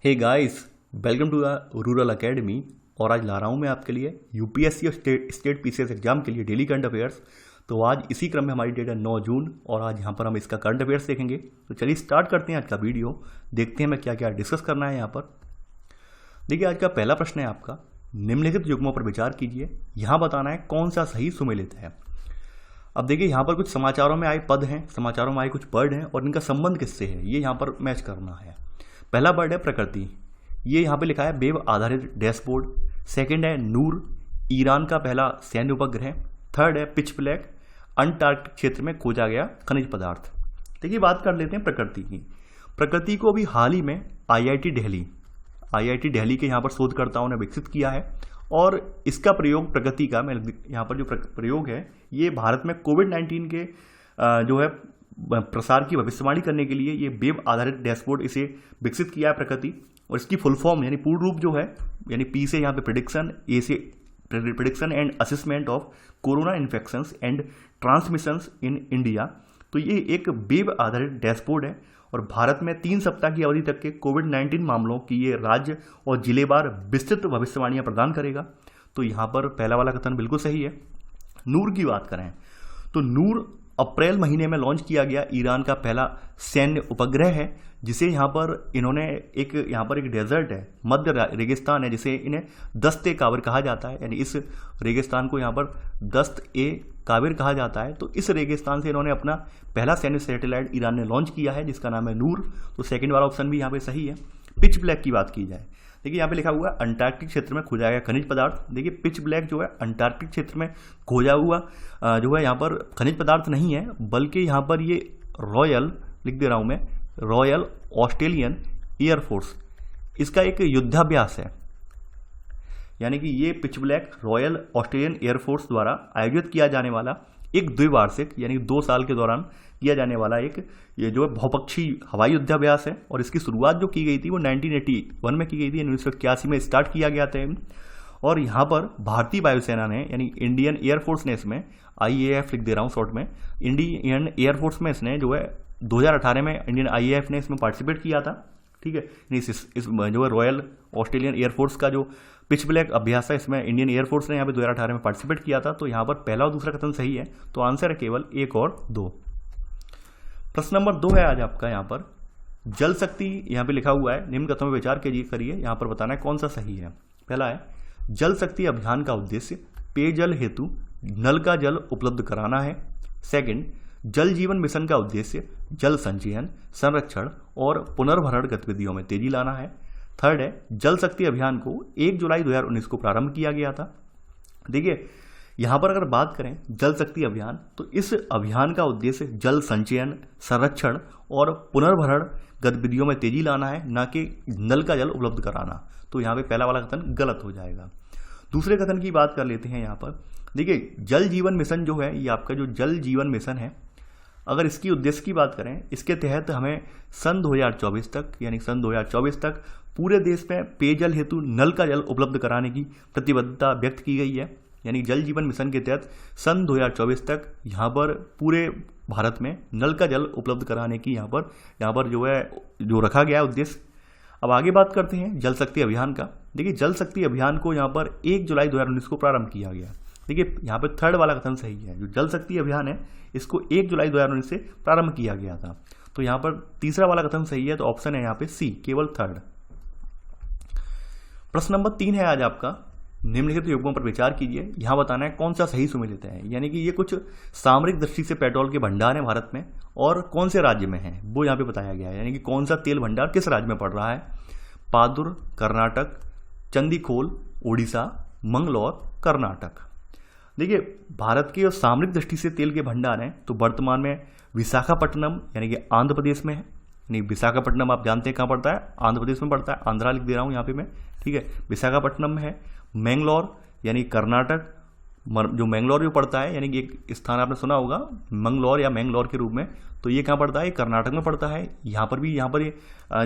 Hey guys, welcome to the rural academy. और आज ला रहा हूँ मैं आपके लिए यूपीएससी और स्टेट पीसीएस एग्जाम के लिए डेली करंट अफेयर्स। तो आज इसी क्रम में हमारी डेट है 9 जून और आज यहाँ पर हम इसका करंट अफेयर्स देखेंगे। तो चलिए स्टार्ट करते हैं आज का वीडियो। देखते हैं मैं क्या क्या डिस्कस करना है यहाँ पर। देखिए, आज का पहला प्रश्न है आपका, निम्नलिखित युग्मों पर विचार कीजिए। यहाँ बताना है कौन सा सही सुमेलित है। अब देखिए, यहाँ पर कुछ समाचारों में आए पद हैं, समाचारों में आए कुछ वर्ड हैं और इनका संबंध किससे है ये यहाँ पर मैच करना है। पहला वर्ड है प्रकृति, ये यहाँ पे लिखा है वेब आधारित डैशबोर्ड। सेकंड है नूर, ईरान का पहला सैन्य उपग्रह। थर्ड है पिच ब्लैक, अंटार्कटिक क्षेत्र में खोजा गया खनिज पदार्थ। देखिए, बात कर लेते हैं प्रकृति की। प्रकृति को अभी हाल ही में आईआईटी दिल्ली के यहाँ पर शोधकर्ताओं ने विकसित किया है और इसका प्रयोग प्रकृति का यहाँ पर जो प्रयोग है ये भारत में कोविड-19 के जो है प्रसार की भविष्यवाणी करने के लिए ये वेब आधारित डैशबोर्ड इसे विकसित किया है प्रकृति। और इसकी फुल फॉर्म यानी पूर्ण रूप जो है, यानी पी से यहाँ पे प्रिडिक्शन, ए से prediction and assessment of corona infections and transmissions in India. तो ये एक वेब आधारित डैशबोर्ड है और भारत में 3 सप्ताह की अवधि तक के कोविड-19 मामलों की ये राज्य और जिलेवार विस्तृत भविष्यवाणियां प्रदान करेगा। तो यहाँ पर पहला वाला कथन बिल्कुल सही है। नूर की बात करें तो नूर अप्रैल महीने में लॉन्च किया गया ईरान का पहला सैन्य उपग्रह है, जिसे यहाँ पर इन्होंने एक डेजर्ट है, मध्य रेगिस्तान है, जिसे इन्हें दस्त ए काबिर कहा जाता है। यानी इस रेगिस्तान को यहाँ पर दस्त ए काबिर कहा जाता है। तो इस रेगिस्तान से इन्होंने अपना पहला सैन्य सैटेलाइट ईरान ने लॉन्च किया है, जिसका नाम है नूर। तो सेकंड वाला ऑप्शन भी यहाँ पे सही है। पिच ब्लैक की बात की जाए, देखिए यहाँ पे लिखा हुआ है अंटार्कटिक क्षेत्र में खोजा गया खनिज पदार्थ। देखिए, पिच ब्लैक जो है अंटार्कटिक क्षेत्र में खोजा हुआ जो है यहाँ पर खनिज पदार्थ नहीं है, बल्कि यहाँ पर ये रॉयल, लिख दे रहा हूँ मैं, रॉयल ऑस्ट्रेलियन एयरफोर्स, इसका एक युद्धाभ्यास है। यानी कि ये pitch black royal Australian air force द्वारा आयोजित किया जाने वाला एक द्विवार्षिक यानी 2 साल के दौरान किया जाने वाला एक ये जो है बहुपक्षीय हवाई युद्धाभ्यास है। और इसकी शुरुआत जो की गई थी वो 1981 में की गई थी, 1981 में स्टार्ट किया गया था। और यहाँ पर भारतीय वायुसेना ने यानी इंडियन एयरफोर्स ने इसमें IAF लिख दे रहा हूँ शॉर्ट में, इंडियन एयरफोर्स में इसने जो है 2018 में इंडियन IAF ने इसमें पार्टिसिपेट किया था। ठीक है, इस जो है रॉयल ऑस्ट्रेलियन एयरफोर्स का जो पिच ब्लैक अभ्यास है इसमें इंडियन एयरफोर्स ने यहाँ पे 2018 में पार्टिसिपेट किया था। तो यहाँ पर पहला और दूसरा कथन सही है। तो आंसर है केवल 1 और 2। प्रश्न नंबर 2 है आज आपका, यहाँ पर जल शक्ति यहाँ पे लिखा हुआ है, निम्न कथनों में विचार करिए, यहाँ पर बताना है कौन सा सही है। पहला है जल शक्ति अभियान का उद्देश्य पेयजल हेतु नल का जल उपलब्ध कराना है। सेकंड, जल जीवन मिशन का उद्देश्य जल संचयन, संरक्षण और पुनर्भरण गतिविधियों में तेजी लाना है। थर्ड है जल शक्ति अभियान को 1 जुलाई 2019 को प्रारंभ किया गया था। देखिए, यहाँ पर अगर बात करें जल शक्ति अभियान, तो इस अभियान का उद्देश्य जल संचयन, संरक्षण और पुनर्भरण गतिविधियों में तेजी लाना है, न कि नल का जल उपलब्ध कराना। तो यहाँ पे पहला वाला कथन गलत हो जाएगा। दूसरे कथन की बात कर लेते हैं यहाँ पर। देखिए, जल जीवन मिशन जो है, ये आपका जो जल जीवन मिशन है, अगर इसकी उद्देश्य की बात करें, इसके तहत हमें सन 2024 तक यानी सन 2024 तक पूरे देश में पेयजल हेतु नल का जल उपलब्ध कराने की प्रतिबद्धता व्यक्त की गई है। यानी जल जीवन मिशन के तहत सन 2024 तक यहाँ पर पूरे भारत में नल का जल उपलब्ध कराने की यहाँ पर जो रखा गया है उद्देश्य। अब आगे बात करते हैं जल शक्ति अभियान का। देखिए, जल शक्ति अभियान को यहाँ पर 1 जुलाई 2019 को प्रारंभ किया गया। देखिए, यहाँ पर थर्ड वाला कथन सही है। जो जल शक्ति अभियान है इसको 1 जुलाई 2019 से प्रारंभ किया गया था। तो यहाँ पर तीसरा वाला कथन सही है। तो ऑप्शन है यहाँ पे सी, केवल थर्ड। प्रश्न नंबर 3 है आज आपका, निम्नलिखित युग्मों पर विचार कीजिए। यहाँ बताना है कौन सा सही सुमेलित है। यानी कि ये कुछ सामरिक दृष्टि से पेट्रोल के भंडार हैं भारत में और कौन से राज्य में है वो यहाँ पे बताया गया है। यानी कि कौन सा तेल भंडार किस राज्य में पड़ रहा है। पादुर कर्नाटक, चंदीखोल उड़ीसा, मंगलौर कर्नाटक। देखिए, भारत के सामरिक दृष्टि से तेल के भंडार हैं तो वर्तमान में विशाखापट्टनम यानी कि आंध्र प्रदेश में है। यानी विशाखापट्टनम आप जानते हैं कहाँ पड़ता है, आंध्र प्रदेश में पड़ता है। आंध्रा लिख दे रहा हूँ यहाँ पे मैं। ठीक है, विशाखापट्टनम में है। मैंगलोर यानी कर्नाटक, जो मैंगलोर जो पड़ता है, यानी कि एक स्थान आपने सुना होगा मंगलौर या मैंगलोर के रूप में, तो ये कहाँ पड़ता है, कर्नाटक में पड़ता है। यहाँ पर ये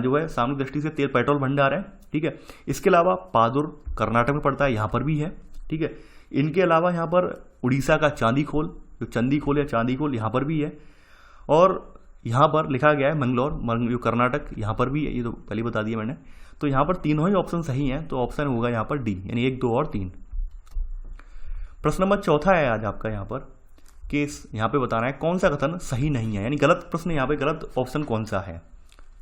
जो है सामरिक दृष्टि से तेल पेट्रोल भंडार है। ठीक है, इसके अलावा पादुर कर्नाटक में पड़ता है, यहाँ पर भी है। ठीक है, इनके अलावा यहाँ पर उड़ीसा का चांदीखोल, जो चंदीखोल या चांदीखोल यहाँ पर भी है। और यहाँ पर लिखा गया है मंगलोर, जो कर्नाटक, यहाँ पर भी ये तो पहले बता दिया मैंने। तो यहाँ पर तीनों ही ऑप्शन सही हैं, तो ऑप्शन होगा यहाँ पर डी, यानी 1, 2 और 3। प्रश्न नंबर चौथा है आज आपका यहाँ पर कि यहाँ पे बताना है कौन सा कथन सही नहीं है, यानी गलत प्रश्न, यहाँ पे गलत ऑप्शन कौन सा है।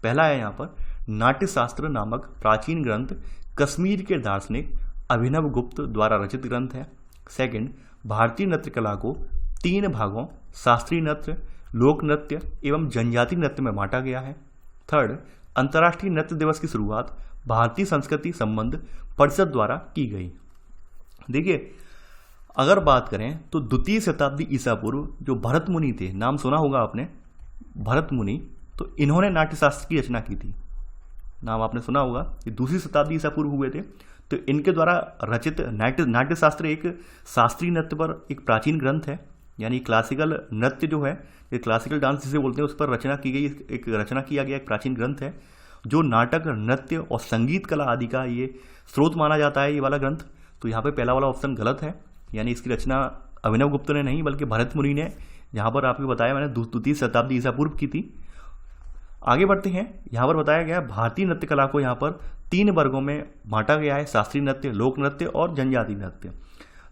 पहला है यहाँ पर नाट्यशास्त्र नामक प्राचीन ग्रंथ कश्मीर के दार्शनिक अभिनव गुप्त द्वारा रचित ग्रंथ है। सेकंड, भारतीय नृत्य कला को 3 भागों शास्त्रीय नृत्य, लोक नृत्य एवं जनजाति नृत्य में बांटा गया है। थर्ड, अंतर्राष्ट्रीय नृत्य दिवस की शुरुआत भारतीय संस्कृति संबंध परिषद द्वारा की गई। देखिए, अगर बात करें तो द्वितीय शताब्दी ईसा पूर्व जो भरत मुनि थे, नाम सुना होगा आपने, भरत मुनि, तो इन्होंने नाट्यशास्त्र की रचना की थी, नाम आपने सुना होगा। ये दूसरी शताब्दी ईसा पूर्व हुए थे, तो इनके द्वारा रचित नाट्यशास्त्र एक शास्त्रीय नृत्य पर एक प्राचीन ग्रंथ है, यानी क्लासिकल नृत्य जो है, ये क्लासिकल डांस जिसे बोलते हैं, उस पर रचना की गई, एक रचना किया गया एक प्राचीन ग्रंथ है, जो नाटक, नृत्य और संगीत कला आदि का ये स्रोत माना जाता है, ये वाला ग्रंथ। तो यहाँ पे पहला वाला ऑप्शन गलत है, यानी इसकी रचना अभिनव गुप्त ने नहीं बल्कि भरत मुनि ने, यहाँ पर आपको बताया मैंने, द्वितीय शताब्दी ईसा पूर्व की थी। आगे बढ़ते हैं, यहाँ पर बताया गया भारतीय नृत्य कला को यहाँ पर 3 वर्गों में बांटा गया है, शास्त्रीय नृत्य, लोक नृत्य और जनजाति नृत्य।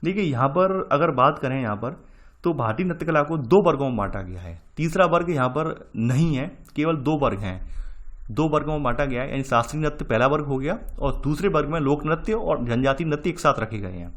देखिए, यहाँ पर अगर बात करें यहाँ पर तो भारतीय नृत्य कला को 2 वर्गों में बांटा गया है, तीसरा वर्ग यहाँ पर नहीं है, केवल 2 वर्ग हैं, 2 वर्गों में बांटा गया है, यानी शास्त्रीय नृत्य पहला वर्ग हो गया और दूसरे वर्ग में लोक नृत्य और जनजाति नृत्य एक साथ रखे गए हैं।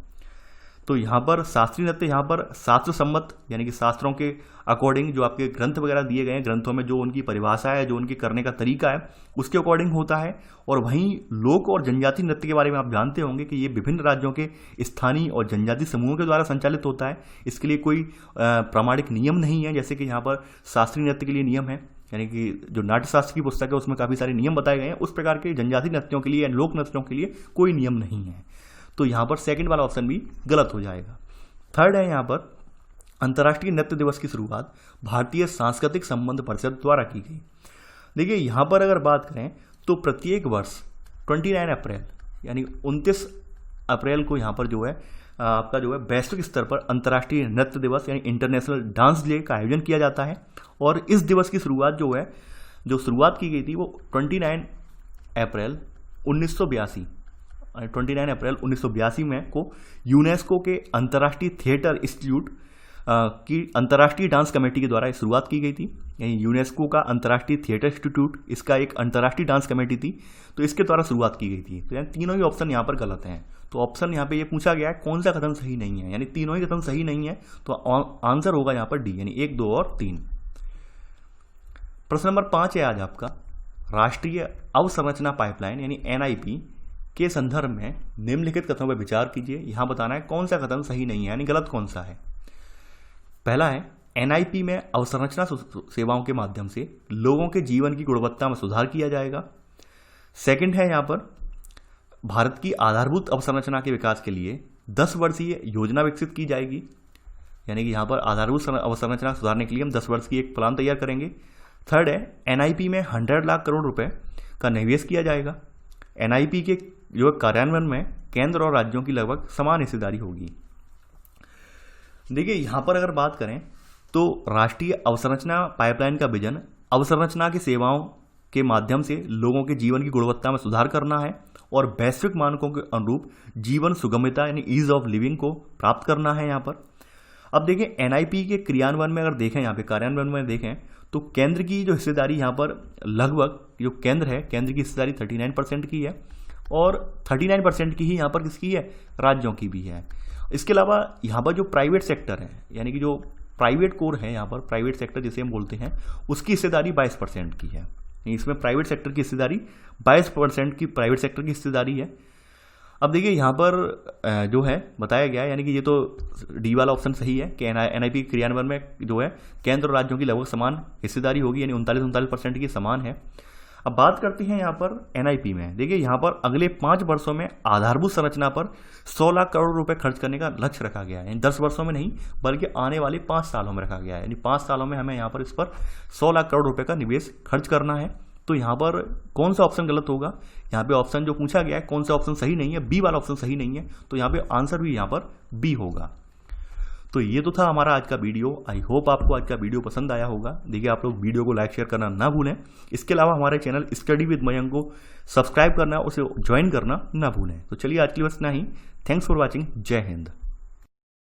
तो यहाँ पर शास्त्रीय नृत्य यहाँ पर शास्त्र सम्मत, यानी कि शास्त्रों के अकॉर्डिंग जो आपके ग्रंथ वगैरह दिए गए हैं, ग्रंथों में जो उनकी परिभाषा है, जो उनके करने का तरीका है, उसके अकॉर्डिंग होता है। और वहीं लोक और जनजाति नृत्य के बारे में आप जानते होंगे कि ये विभिन्न राज्यों के स्थानीय और जनजाति समूहों के द्वारा संचालित होता है, इसके लिए कोई प्रामाणिक नियम नहीं है, जैसे कि यहाँ पर शास्त्रीय नृत्य के लिए नियम है, यानी कि जो नाट्यशास्त्र की पुस्तक है उसमें काफ़ी सारे नियम बताए गए हैं, उस प्रकार के जनजाति नृत्यों के लिए या लोक नृत्यों के लिए कोई नियम नहीं है। तो यहाँ पर सेकंड वाला ऑप्शन भी गलत हो जाएगा। थर्ड है यहाँ पर अंतर्राष्ट्रीय नृत्य दिवस की शुरुआत भारतीय सांस्कृतिक संबंध परिषद द्वारा की गई। देखिए, यहाँ पर अगर बात करें तो प्रत्येक वर्ष 29 अप्रैल यानी 29 अप्रैल को यहाँ पर जो है आपका जो है वैश्विक स्तर पर अंतर्राष्ट्रीय नृत्य दिवस यानी इंटरनेशनल डांस डे का आयोजन किया जाता है। और इस दिवस की शुरुआत जो है, जो शुरुआत की गई थी वो 29 अप्रैल 1982 में को यूनेस्को के अंतर्राष्ट्रीय थिएटर इंस्टीट्यूट की अंतर्राष्ट्रीय डांस कमेटी के द्वारा शुरुआत की गई थी। यानी यूनेस्को का अंतर्राष्ट्रीय थिएटर इंस्टीट्यूट, इसका एक अंतर्राष्ट्रीय डांस कमेटी थी, तो इसके द्वारा शुरुआत की गई थी। तो यानी तीनों ही ऑप्शन यहाँ पर गलत हैं। तो ऑप्शन यहाँ पे ये पूछा गया है कौन सा कथन सही नहीं है, यानी तीनों ही कथन सही नहीं है, तो आंसर होगा यहाँ पर डी, यानी 1, 2 और 3। प्रश्न नंबर 5 है आज आपका, राष्ट्रीय अवसंरचना पाइपलाइन यानी NIP के संदर्भ में निम्नलिखित कथनों पर विचार कीजिए। यहां बताना है कौन सा कथन सही नहीं है, यानी गलत कौन सा है। पहला है NIP में अवसंरचना सेवाओं के माध्यम से लोगों के जीवन की गुणवत्ता में सुधार किया जाएगा। सेकंड है यहां पर भारत की आधारभूत अवसंरचना के विकास के लिए 10 वर्षीय योजना विकसित की जाएगी, यानी कि यहां पर आधारभूत अवसंरचना सुधारने के लिए हम 10 वर्ष की एक प्लान तैयार करेंगे। थर्ड है NIP में 100 लाख करोड़ रुपए का निवेश किया जाएगा। NIP के जो कार्यान्वयन में केंद्र और राज्यों की लगभग समान हिस्सेदारी होगी। देखिए, यहां पर अगर बात करें तो राष्ट्रीय अवसंरचना पाइपलाइन का विजन अवसंरचना की सेवाओं के माध्यम से लोगों के जीवन की गुणवत्ता में सुधार करना है और वैश्विक मानकों के अनुरूप जीवन सुगमता यानी ईज ऑफ लिविंग को प्राप्त करना है यहाँ पर। अब देखें, NIP के क्रियान्वयन में अगर देखें, यहाँ पे कार्यान्वयन में देखें तो केंद्र की जो हिस्सेदारी यहाँ पर लगभग जो केंद्र है, केंद्र की हिस्सेदारी 39% की है और 39% की ही यहाँ पर किसकी है, राज्यों की भी है। इसके अलावा यहाँ पर जो प्राइवेट सेक्टर है, यानी कि जो प्राइवेट कोर है, यहाँ पर प्राइवेट सेक्टर जिसे हम बोलते हैं, उसकी हिस्सेदारी 22% की है। इसमें प्राइवेट सेक्टर की हिस्सेदारी 22% की प्राइवेट सेक्टर की हिस्सेदारी है। अब देखिए, यहाँ पर जो है बताया गया है, यानी कि ये तो डी वाला ऑप्शन सही है कि NIP क्रियान्वयन में जो है केंद्र और राज्यों की लगभग समान हिस्सेदारी होगी, यानी 39% की समान है। अब बात करते हैं यहाँ पर NIP में। देखिए, यहाँ पर अगले 5 वर्षों में आधारभूत संरचना पर 100 लाख करोड़ रुपए खर्च करने का लक्ष्य रखा गया है, यानी 10 वर्षों में नहीं बल्कि आने वाले 5 सालों में रखा गया है, यानी 5 सालों में हमें यहाँ पर इस पर 100 लाख करोड़ रुपए का निवेश खर्च करना है। तो यहाँ पर कौन सा ऑप्शन गलत होगा, यहाँ पे ऑप्शन जो पूछा गया है कौन सा ऑप्शन सही नहीं है, बी वाला ऑप्शन सही नहीं है, तो यहाँ पे आंसर भी यहाँ पर बी होगा। तो ये तो था हमारा आज का वीडियो। आई होप आपको आज का वीडियो पसंद आया होगा। देखिए आप लोग वीडियो को लाइक शेयर करना ना भूलें। इसके अलावा हमारे चैनल स्टडी विद मयंक को सब्सक्राइब करना, उसे ज्वाइन करना ना भूलें। तो चलिए आज के लिए बस इतना ही। Thanks for watching. जय हिंद।